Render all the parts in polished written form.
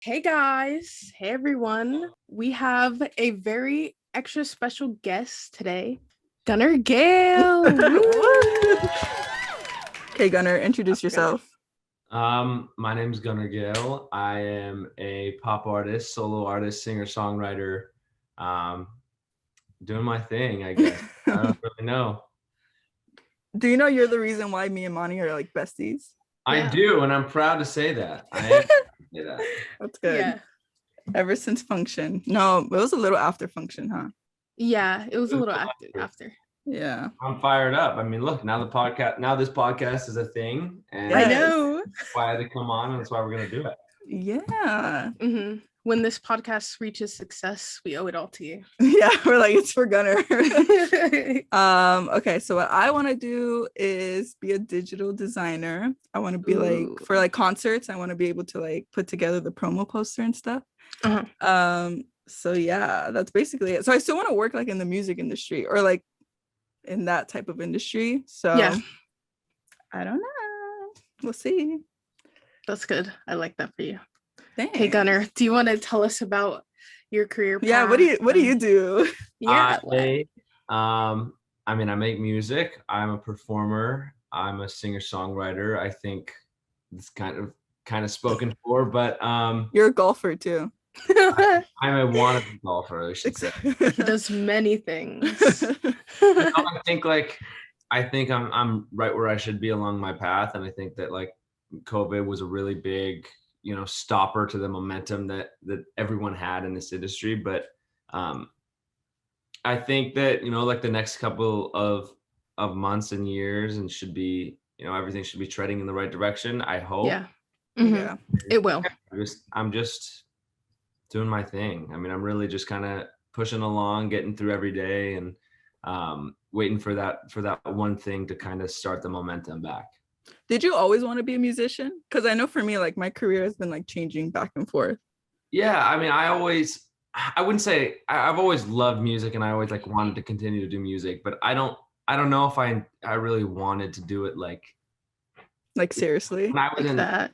Hey guys, hey everyone. We have a very extra special guest today, Gunnar Gehl. Okay, Gunnar, introduce yourself. My name is Gunnar Gehl. I am a pop artist, solo artist, singer, songwriter, doing my thing, I guess. I don't really know. Do you know you're the reason why me and Monty are like besties? I do, and I'm proud to say that. I am proud to say that. That's good. Yeah. Ever since function. No, it was a little after function, huh? Yeah, it was a little after. Yeah. I'm fired up. I mean, look, now this podcast is a thing, and I know. that's why I had to come on, and that's why we're gonna do it. Yeah. Mm-hmm. When this podcast reaches success, we owe it all to you. Yeah, we're like, it's for Gunnar. Okay, so what I want to do is be a digital designer. I want to be like, for like concerts, I want to be able to like put together the promo poster and stuff. So yeah, that's basically it. So I still want to work like in the music industry or like in that type of industry. So yeah, I don't know, we'll see. That's good. I like that for you. Thanks. Hey Gunnar, do you want to tell us about your career path? Yeah, what do you do? Yeah. I mean, I make music. I'm a performer. I'm a singer-songwriter. I think it's kind of spoken for, but you're a golfer too. I'm a wannabe golfer, I should say. He does many things. I think I'm right where I should be along my path, and I think that like COVID was a really big, stopper to the momentum that everyone had in this industry. But I think that like the next couple of months and years, and should be, everything should be treading in the right direction. I hope. Yeah. Mm-hmm. Yeah, it will. I'm just doing my thing. I mean, I'm really just kind of pushing along, getting through every day, and waiting for that one thing to kind of start the momentum back. Did you always want to be a musician? Because I know for me, like my career has been like changing back and forth. Yeah, I mean, I wouldn't say I've always loved music, and I always like wanted to continue to do music, but I don't know if I really wanted to do it like seriously. When I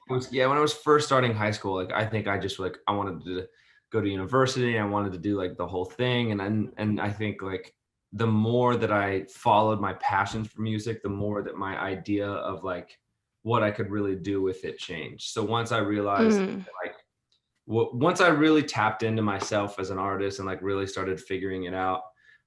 was when I was first starting high school, like I think I just I wanted to go to university. I wanted to do like the whole thing, and I think like the more that I followed my passions for music, the more that my idea of like what I could really do with it changed. So once I realized once I really tapped into myself as an artist and like really started figuring it out,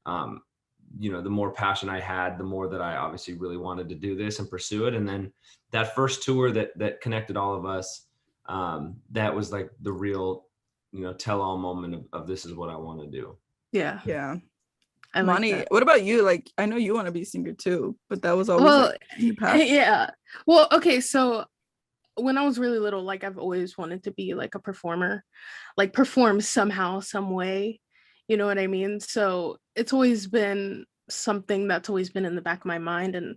the more passion I had, the more that I obviously really wanted to do this and pursue it. And then that first tour that connected all of us, that was like the real, tell-all moment of this is what I want to do. Yeah. Yeah. Monty, what about you? Like, I know you want to be a singer too, but that was always your path. Yeah. Well, okay, so when I was really little, like I've always wanted to be like a performer, like perform somehow, some way, you know what I mean? So it's always been something that's always been in the back of my mind. And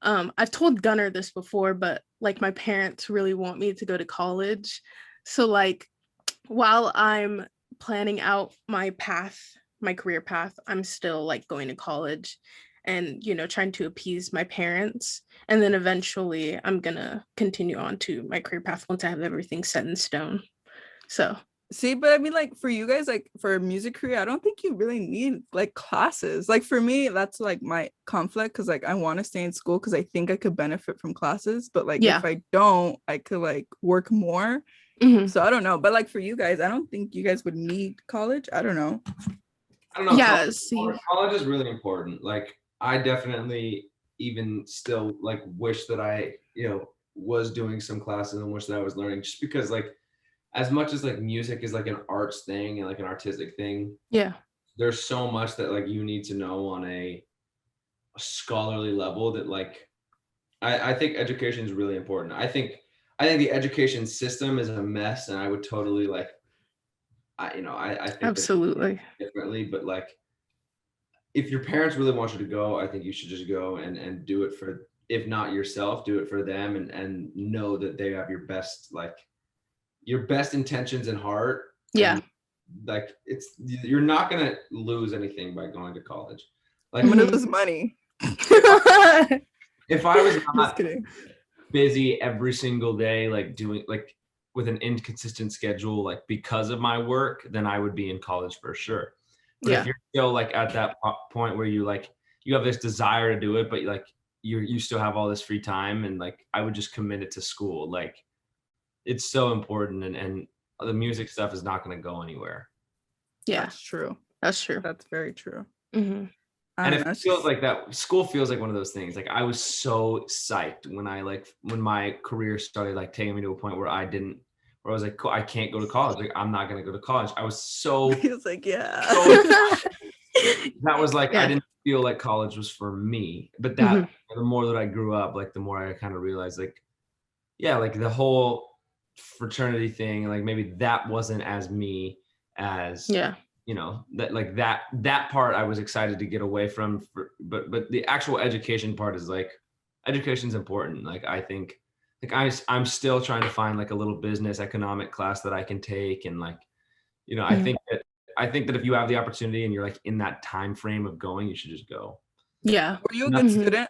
I've told Gunnar this before, but like my parents really want me to go to college. So like while I'm planning out my career path, I'm still like going to college and trying to appease my parents, and then eventually I'm gonna continue on to my career path once I have everything set in stone. So see, but I mean, like for you guys, like for a music career, I don't think you really need like classes. Like for me, that's like my conflict, because like I want to stay in school because I think I could benefit from classes, but like if I don't, I could like work more. So I don't know, but like for you guys, I don't think you guys would need college. I don't know. Yeah, college is really important. Like I definitely even still like wish that I was doing some classes and wish that I was learning, just because like as much as like music is like an arts thing and like an artistic thing, there's so much that like you need to know on a scholarly level that like I think education is really important. I think the education system is a mess, and I would totally like I think absolutely differently, but like if your parents really want you to go, I think you should just go and do it for, if not yourself, do it for them, and know that they have your best intentions in heart. Yeah. And like you're not gonna lose anything by going to college. Like I'm gonna lose money. If I was not busy every single day, like doing like with an inconsistent schedule, like because of my work, then I would be in college for sure. But if you're still like at that point where you like, you have this desire to do it, but like you still have all this free time, and like I would just commit it to school. Like it's so important, and the music stuff is not going to go anywhere. Yeah, that's true. That's true. That's very true. Mm-hmm. And it feels like that. School feels like one of those things. Like I was so psyched when my career started like taking me to a point where I was like, I can't go to college. Like I'm not going to go to college. I was so. He was like, yeah. So that was like, I didn't feel like college was for me. But that the more that I grew up, like the more I kind of realized, like, yeah, like the whole fraternity thing, like maybe that wasn't as me as you know, that like that part I was excited to get away from, but the actual education part is like, education's important. Like I think like I'm still trying to find like a little business economic class that I can take, and like, you know, I think that if you have the opportunity and you're like in that time frame of going, you should just go. Yeah. Were you a good student?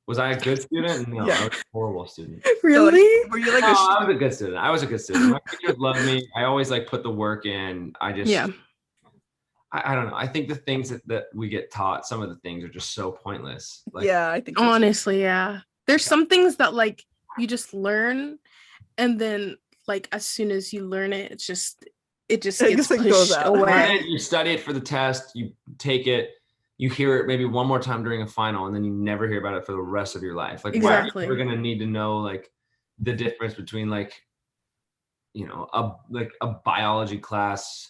Was I a good student? No, I was a horrible student. Really? So, like, were you like I was a good student. I was a good student. My teachers loved me. I always like put the work in. I just I don't know. I think the things that we get taught, some of the things are just so pointless. Like, yeah, I think so honestly, yeah. There's some things that like you just learn, and then like as soon as you learn it, it just gets pushed away. You study it for the test, you take it, you hear it maybe one more time during a final, and then you never hear about it for the rest of your life. Like exactly. We're gonna need to know like the difference between like, you know, a biology class,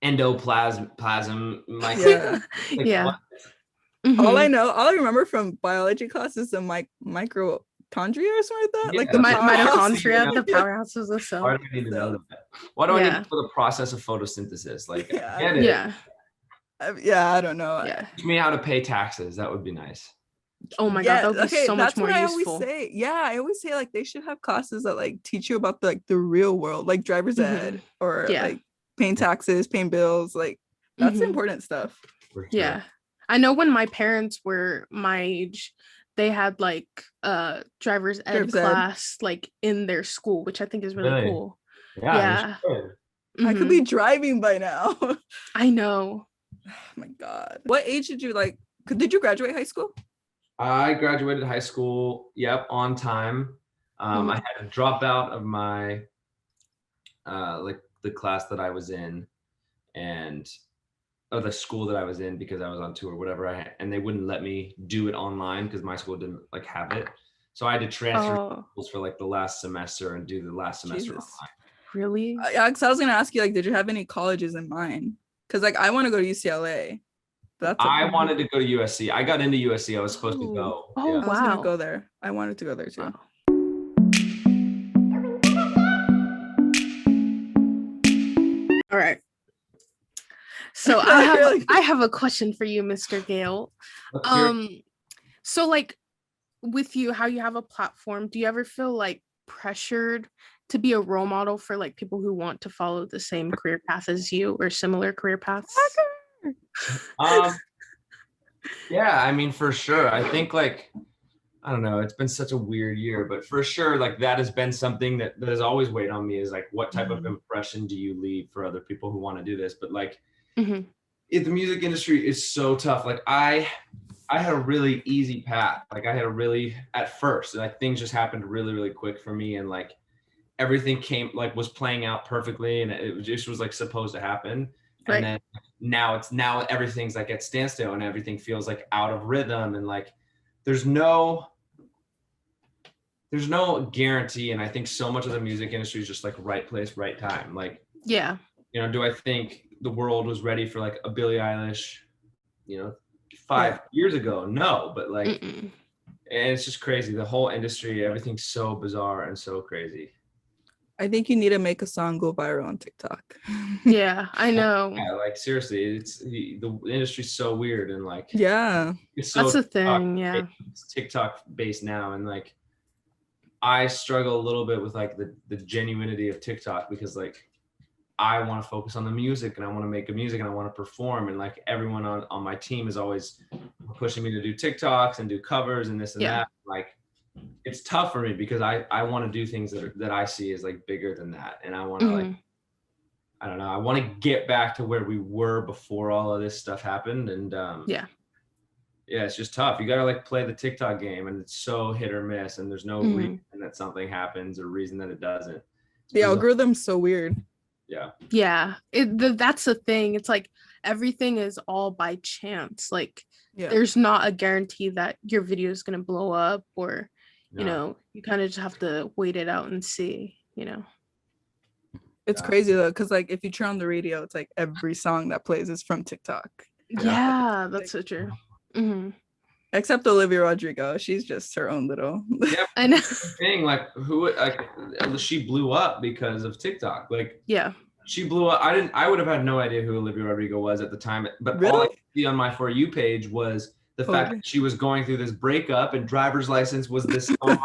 endoplasm, like all I remember from biology class is the mitochondria or something like that. Yeah, like the mitochondria, the powerhouse of the cell. Why do I need to know that? Why do I need to know the process of photosynthesis? Like get it. I don't know. Teach me how to pay taxes. That would be nice. Oh my god, that would be so much more useful. I always say like they should have classes that like teach you about the real world, like driver's ed or like paying taxes, paying bills. Like that's important stuff. Sure. Yeah, I know when my parents were my age, they had like driver's ed class like in their school, which I think is really cool. I could be driving by now. I know. Oh my god. What age did you did you graduate high school? I graduated high school, on time. I had to drop out of my like the class that I was in, and the school that I was in, because I was on tour or whatever, and they wouldn't let me do it online because my school didn't like have it. So I had to transfer schools for like the last semester and do the last semester online. Really? Yeah, because I was gonna ask you, like, did you have any colleges in mind? Because like I want to go to UCLA. I wanted to go to USC. I got into USC. I was supposed to go. Oh, wow. I was gonna go there. I wanted to go there too. Wow. All right. So I have a question for you, Mr. Gehl. So like with you, how you have a platform, do you ever feel like pressured to be a role model for like people who want to follow the same career path as you or similar career paths? Yeah, I mean, for sure. I think like, I don't know, it's been such a weird year, but for sure, like that has been something that has always weighed on me, is like, what type of impression do you leave for other people who want to do this? But like, the music industry is so tough. Like I had a really easy path. Like I had a really, at first, like things just happened really, really quick for me. And like everything was playing out perfectly, and it just was like supposed to happen. Right. And then now everything's like at standstill, and everything feels like out of rhythm, and like there's no guarantee. And I think so much of the music industry is just like right place, right time. Like, you know, do I think the world was ready for like a Billie Eilish, you know, 5 years ago? No, but like, and it's just crazy. The whole industry, everything's so bizarre and so crazy. I think you need to make a song go viral on TikTok. Yeah, I know. Yeah, like seriously, it's the industry's so weird, and like it's so that's the thing. Yeah, it's TikTok based now, and like I struggle a little bit with like the genuinity of TikTok, because like I want to focus on the music, and I want to make good music, and I want to perform, and like everyone on my team is always pushing me to do TikToks and do covers and this and that. Like it's tough for me because I want to do things that I see as like bigger than that. And I want to like, I don't know, I want to get back to where we were before all of this stuff happened. And yeah, it's just tough. You got to like play the TikTok game, and it's so hit or miss, and there's no reason that something happens or reason that it doesn't. The algorithm's so weird. Yeah. That's the thing. It's like everything is all by chance. Like there's not a guarantee that your video is going to blow up, or you know, you kind of just have to wait it out and see, you know. It's crazy though, because like if you turn on the radio, it's like every song that plays is from TikTok. Yeah, that's so true. Except Olivia Rodrigo, she's just her own little. I know. Thing like she blew up because of TikTok. Like she blew up. I would have had no idea who Olivia Rodrigo was at the time, but all I could see on my For You page was the fact that she was going through this breakup and Driver's License was this song.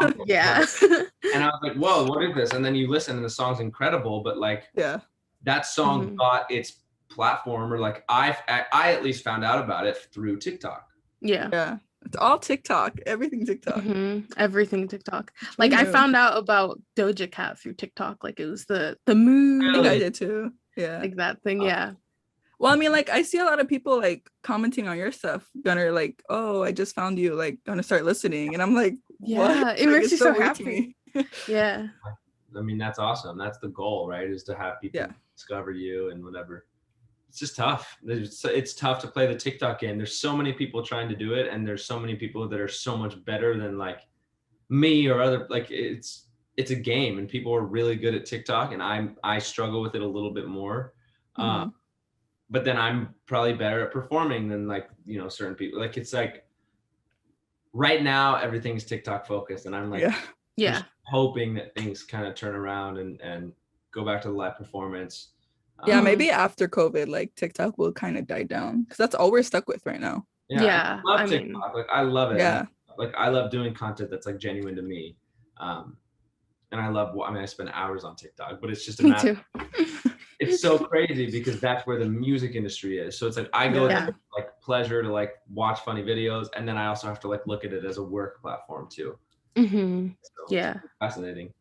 And I was like, whoa, what is this? And then you listen and the song's incredible, but like that song got its platform, or like I at least found out about it through TikTok. Yeah. It's all TikTok. Everything TikTok. Everything TikTok. Like I found out about Doja Cat through TikTok. Like it was the mood. I think I did too. Yeah. Like that thing. Yeah. Well, I mean, like I see a lot of people like commenting on your stuff, Gunnar, like, oh, I just found you, like gonna start listening. And I'm like, what? It makes you so happy. Yeah. I mean, that's awesome. That's the goal, right? Is to have people discover you and whatever. It's just tough. It's tough to play the TikTok game. There's so many people trying to do it, and there's so many people that are so much better than like me or other. Like it's a game, and people are really good at TikTok, and I struggle with it a little bit more. But then I'm probably better at performing than like, you know, certain people. Like it's like right now everything's TikTok focused, and I'm like just hoping that things kind of turn around and go back to the live performance. Maybe after COVID, like TikTok will kind of die down, because that's all we're stuck with right now. I love TikTok. Like I love it. Like I love doing content that's like genuine to me. And I spend hours on TikTok, but it's just a matter. It's so crazy because that's where the music industry is. So it's like I go to like pleasure to like watch funny videos, and then I also have to like look at it as a work platform too. So fascinating.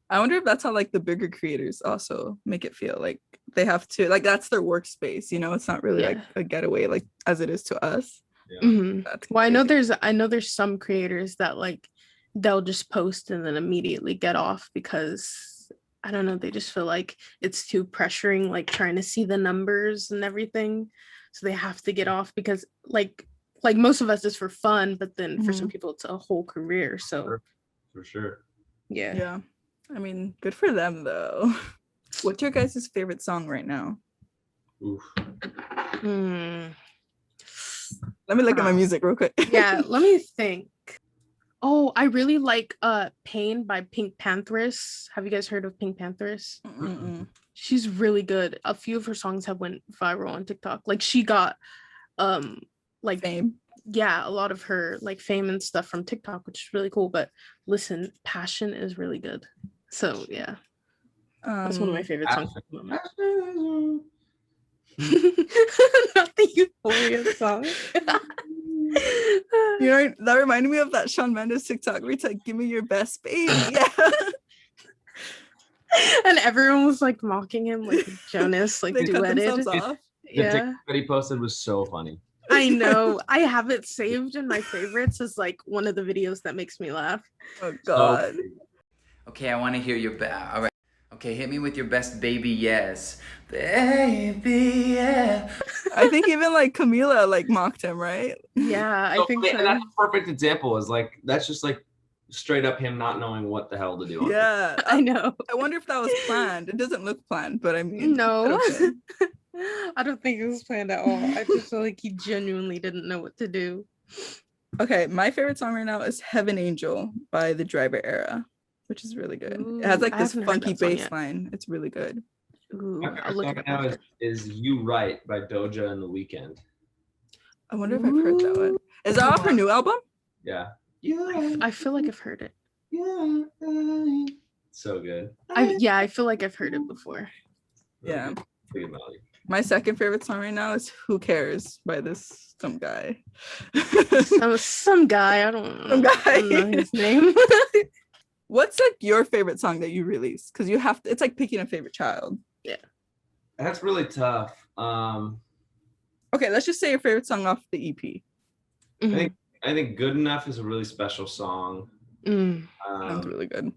I wonder if that's how like the bigger creators also make it feel like they have to, like that's their workspace, you know. It's not really like a getaway like as it is to us. Well, I know there's some creators that like they'll just post and then immediately get off because I don't know, they just feel like it's too pressuring, like trying to see the numbers and everything, so they have to get off because like most of us is for fun, but then for some people it's a whole career. So for sure. Yeah. I mean, good for them though. What's your guys' favorite song right now? Let me look at my music real quick. Let me think. Oh, I really like Pain by Pink Pantheress. Have you guys heard of Pink Pantheress? She's really good. A few of her songs have went viral on TikTok. Like she got like fame. Yeah, a lot of her like fame and stuff from TikTok, which is really cool. But listen, Passion is really good. So yeah. That's one of my favorite songs at the moment. Not the Euphoria song. You know, that reminded me of that Shawn Mendes TikTok where it's like, give me your best baby. And everyone was like mocking him, like Jonas, like duetted. The TikTok that he posted was so funny. I know. I have it saved in my favorites as like one of the videos that makes me laugh. Oh God. Okay, I want to hear your all right. Okay, hit me with your best baby yes. Baby, yeah. I think even like Camila like mocked him, right? Yeah, I think so. And that's a perfect example. Is like that's just like straight up him not knowing what the hell to do. Yeah, I know. I wonder if that was planned. It doesn't look planned, but I mean, no. I don't think it was planned at all. I just feel like he genuinely didn't know what to do. Okay, my favorite song right now is Heaven Angel by The Driver Era, which is really good. It has like this funky bass line. It's really good. I'll look at now is You Right by Doja and The Weeknd. I wonder if I've heard that one. Is that off her new album? Yeah. I feel like I've heard it. So good. I feel like I've heard it before. Yeah. Pretty melody. My second favorite song right now is "Who Cares" by some guy. some guy. I don't know his name. What's like your favorite song that you released? Because you have to, it's like picking a favorite child. Yeah. That's really tough. Okay, let's just say your favorite song off the EP. Mm-hmm. I think "Good Enough" is a really special song. Sounds really good.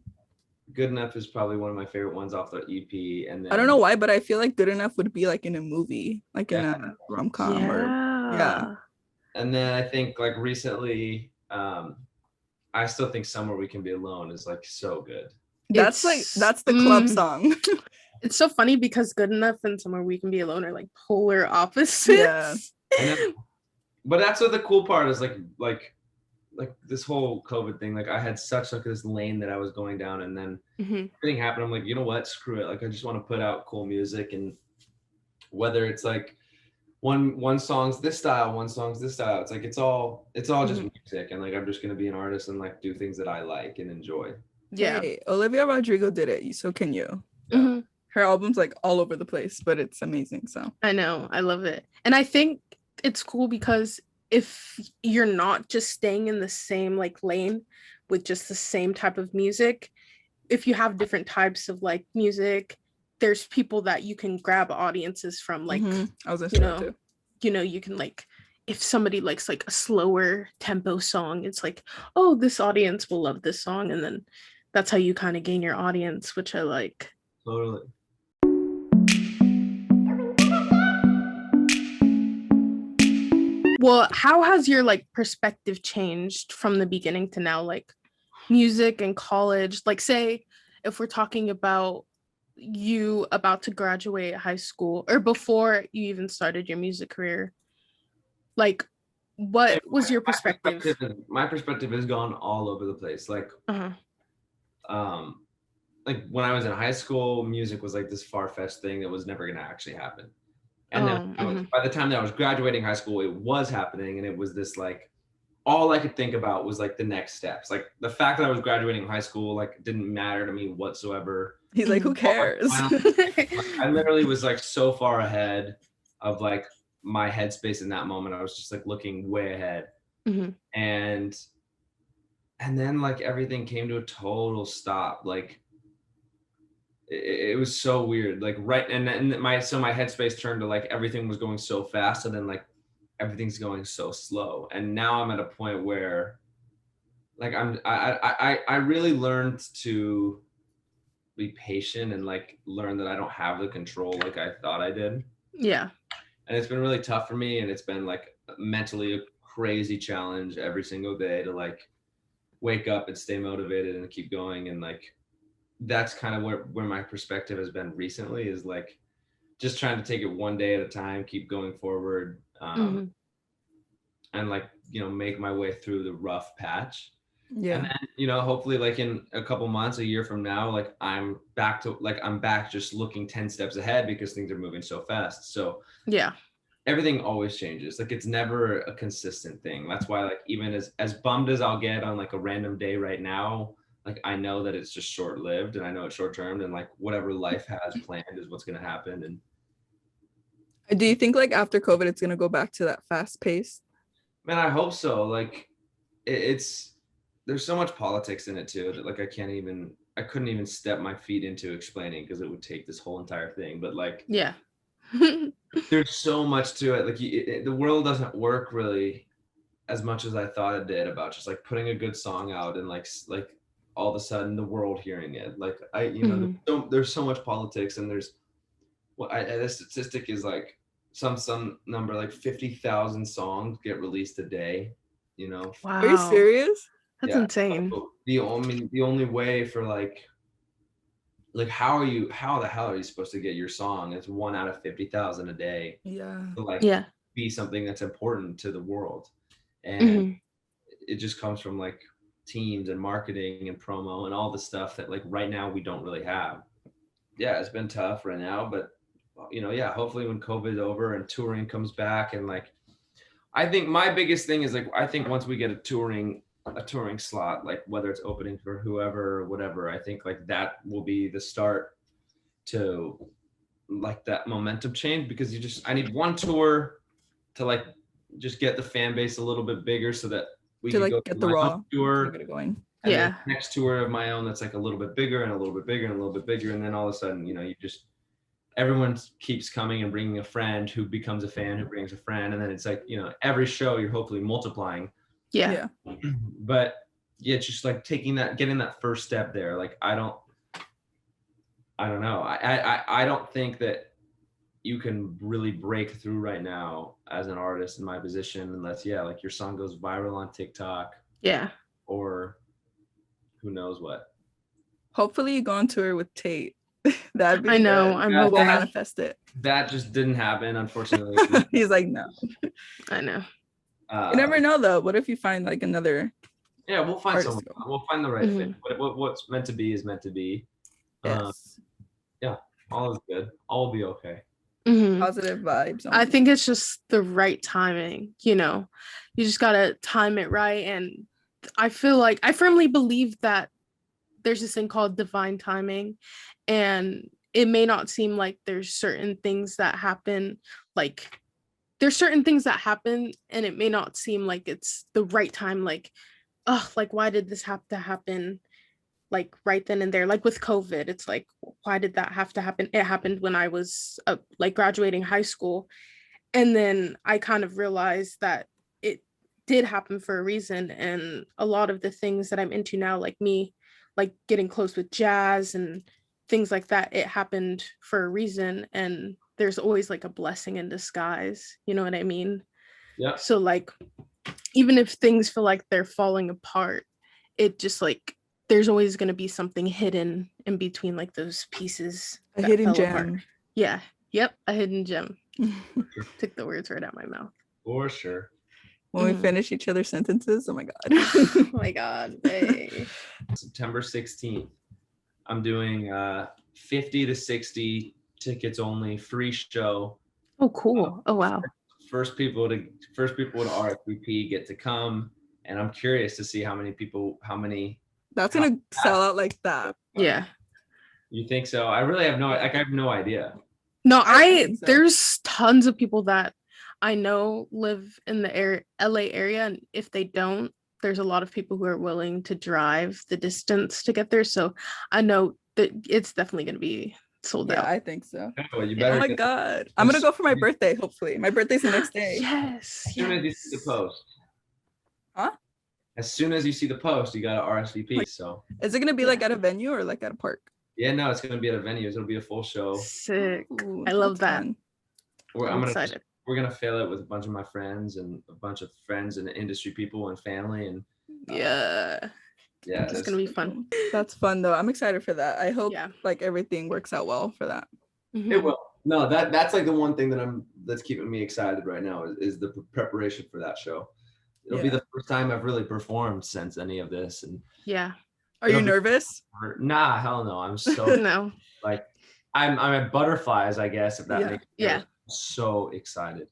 "Good Enough" is probably one of my favorite ones off the EP. And then, I don't know why, but I feel like "Good Enough" would be like in a movie, like in a rom-com or And then I think like recently, I still think "Somewhere We Can Be Alone" is like so good. That's the club song. It's so funny because "Good Enough" and "Somewhere We Can Be Alone" are like polar opposites. Yeah. But that's what the cool part is, like this whole COVID thing. Like I had such like this lane that I was going down, and then everything happened. I'm like, you know what? Screw it. Like I just want to put out cool music, and whether it's like one song's this style, one song's this style. It's like it's all just music, and like I'm just gonna be an artist and like do things that I like and enjoy. Yeah. Hey, Olivia Rodrigo did it. So can you? Yeah. Her album's like all over the place, but it's amazing. So I know, I love it, and I think it's cool because if you're not just staying in the same like lane with just the same type of music, if you have different types of like music, there's people that you can grab audiences from. Like I was gonna you can like, if somebody likes like a slower tempo song, it's like, oh, this audience will love this song, and then that's how you kind of gain your audience, which I like. Totally. Well, how has your like perspective changed from the beginning to now, like music and college? Like, say if we're talking about you about to graduate high school or before you even started your music career, like what was your perspective? My perspective has gone all over the place. Like like when I was in high school, music was like this far-fetched thing that was never gonna actually happen. And then by the time that I was graduating high school, it was happening, and it was this like, all I could think about was like the next steps. Like the fact that I was graduating high school like didn't matter to me whatsoever. He's like, who cares? I literally was like so far ahead of like my headspace in that moment. I was just like looking way ahead. And then like everything came to a total stop. Like it was so weird. Like my headspace turned to like everything was going so fast, and then like everything's going so slow. And now I'm at a point where like I really learned to be patient and like learn that I don't have the control like I thought I did. Yeah. And it's been really tough for me, and it's been like mentally a crazy challenge every single day to like wake up and stay motivated and keep going. And like that's kind of where my perspective has been recently, is like just trying to take it one day at a time, keep going forward, and like, you know, make my way through the rough patch. Yeah. And then, you know, hopefully like in a couple months, a year from now, like I'm back just looking 10 steps ahead because things are moving so fast. So yeah, everything always changes. Like it's never a consistent thing. That's why like even as bummed as I'll get on like a random day right now, like I know that it's just short-lived, and I know it's short-term, and like whatever life has planned is what's going to happen. And do you think like after COVID it's going to go back to that fast pace? Man, I hope so. Like it's there's so much politics in it too that like I couldn't even step my feet into explaining, because it would take this whole entire thing. But like yeah, there's so much to it. Like the world doesn't work really as much as I thought it did, about just like putting a good song out and like all of a sudden the world hearing it. Like there's so much politics, and there's the statistic is like some number like 50,000 songs get released a day, you know. Wow. Are you serious? That's insane. The only way for like how the hell are you supposed to get your song? It's 1 out of 50,000 a day. Yeah. To like be something that's important to the world. And it just comes from like teams and marketing and promo and all the stuff that like right now we don't really have. Yeah, it's been tough right now, but you know, yeah, hopefully when COVID's over and touring comes back, and like I think my biggest thing is like I think once we get a touring slot, like whether it's opening for whoever or whatever, I think like that will be the start to like that momentum change, because I need one tour to like just get the fan base a little bit bigger so that we can like go get to the my raw own tour. get it going. And Yeah. then next tour of my own that's like a little bit bigger and a little bit bigger and a little bit bigger, and then all of a sudden, you know, everyone keeps coming and bringing a friend who becomes a fan who brings a friend, and then it's like, you know, every show you're hopefully multiplying. Yeah. But yeah, it's just like getting that first step there. Like I don't know. I don't think that you can really break through right now as an artist in my position unless like your song goes viral on TikTok. Yeah. Or who knows what. Hopefully you go on tour with Tate. That'd be I know. good. I'm We'll hoping. manifest it. That just didn't happen, unfortunately. He's like, no. I know. You never know though. What if you find like another? Yeah, we'll find someone. Artist. We'll find the right fit. What's meant to be is meant to be. Yes. Yeah, all is good. All will be okay. Positive vibes. I think it's just the right timing. You know, you just gotta time it right, and I feel like I firmly believe that there's this thing called divine timing, and it may not seem like there's certain things that happen, like there's certain things that happen, and it may not seem like it's the right time, like, oh, like why did this have to happen like right then and there? Like with COVID, it's like, why did that have to happen? It happened when I was like graduating high school, and then I kind of realized that it did happen for a reason, and a lot of the things that I'm into now, like me, like getting close with jazz and things like that, it happened for a reason, and there's always like a blessing in disguise, you know what I mean? Yeah. So like even if things feel like they're falling apart, it just like there's always going to be something hidden in between like those pieces. A hidden gem. Apart. Yeah. Yep. A hidden gem. Took the words right out my mouth. For sure. When we finish each other's sentences, oh my god. Oh my god. Hey. September 16th. I'm doing 50 to 60 tickets only, free show. Oh cool. Oh wow. First people to RSVP get to come, and I'm curious to see how many that's gonna sell out like that. Yeah. You think so? I really have I have no idea. No, so. There's tons of people that I know live in the LA area, and if they don't, there's a lot of people who are willing to drive the distance to get there. So I know that it's definitely going to be sold out. I think so. Oh, you better. Oh my god. I'm gonna go for my birthday, hopefully. My birthday's the next day. Yes. As soon as you see the post. Huh? As soon as you see the post, you got to RSVP. So is it gonna be like at a venue or like at a park? Yeah, no, it's gonna be at a venue. It'll be a full show. Sick. Ooh, I love that. I'm excited. We're gonna fill it with a bunch of my friends and a bunch of friends and industry people and family, and yeah, it's gonna be fun. That's fun though. I'm excited for that. I hope like everything works out well for that. It will. No, that's like the one thing that's keeping me excited right now is the preparation for that show. It'll be the first time I've really performed since any of this, and Are you nervous? Nah, hell no. I'm so no. Like I'm at butterflies, I guess, if that makes sense. Yeah. I'm so excited.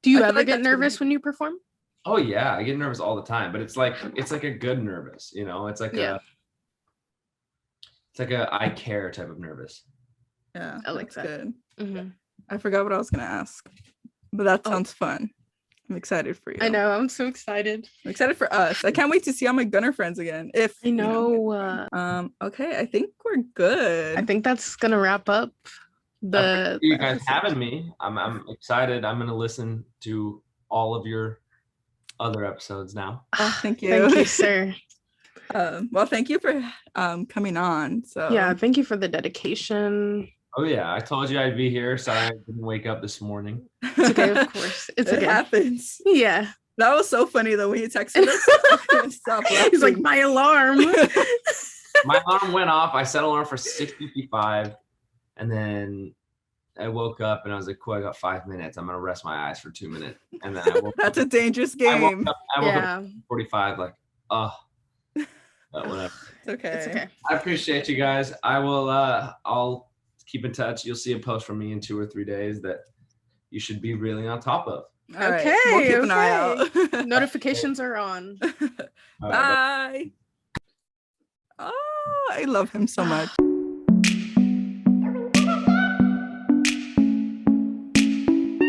Do you ever get nervous when you perform? Oh yeah, I get nervous all the time, but it's like a good nervous, you know. It's like a I care type of nervous. Yeah, I like that. Good. I forgot what I was gonna ask, but that sounds fun. I'm excited for you. I know. I'm so excited. I'm excited for us. I can't wait to see all my Gunnar friends again. If I know. Okay, I think we're good. I think that's gonna wrap up the. You guys having me. I'm excited. I'm gonna listen to all of your other episodes now. Oh, thank you. Thank you, sir. Well, thank you for coming on. So yeah, thank you for the dedication. Oh yeah, I told you I'd be here. Sorry I didn't wake up this morning. It's okay, of course. It happens. Yeah. That was so funny though when he texted us. I couldn't stop laughing. He's like, my alarm. My alarm went off. I set an alarm for 6:55, and then I woke up and I was like, cool, I got 5 minutes. I'm gonna rest my eyes for 2 minutes. And then I woke That's a dangerous game. I woke up 45, like, whatever. It's okay. It's okay. I appreciate you guys. I will I'll keep in touch. You'll see a post from me in 2 or 3 days that you should be really on top of. All right. We'll keep an eye out. Notifications are on. Bye. Oh, I love him so much.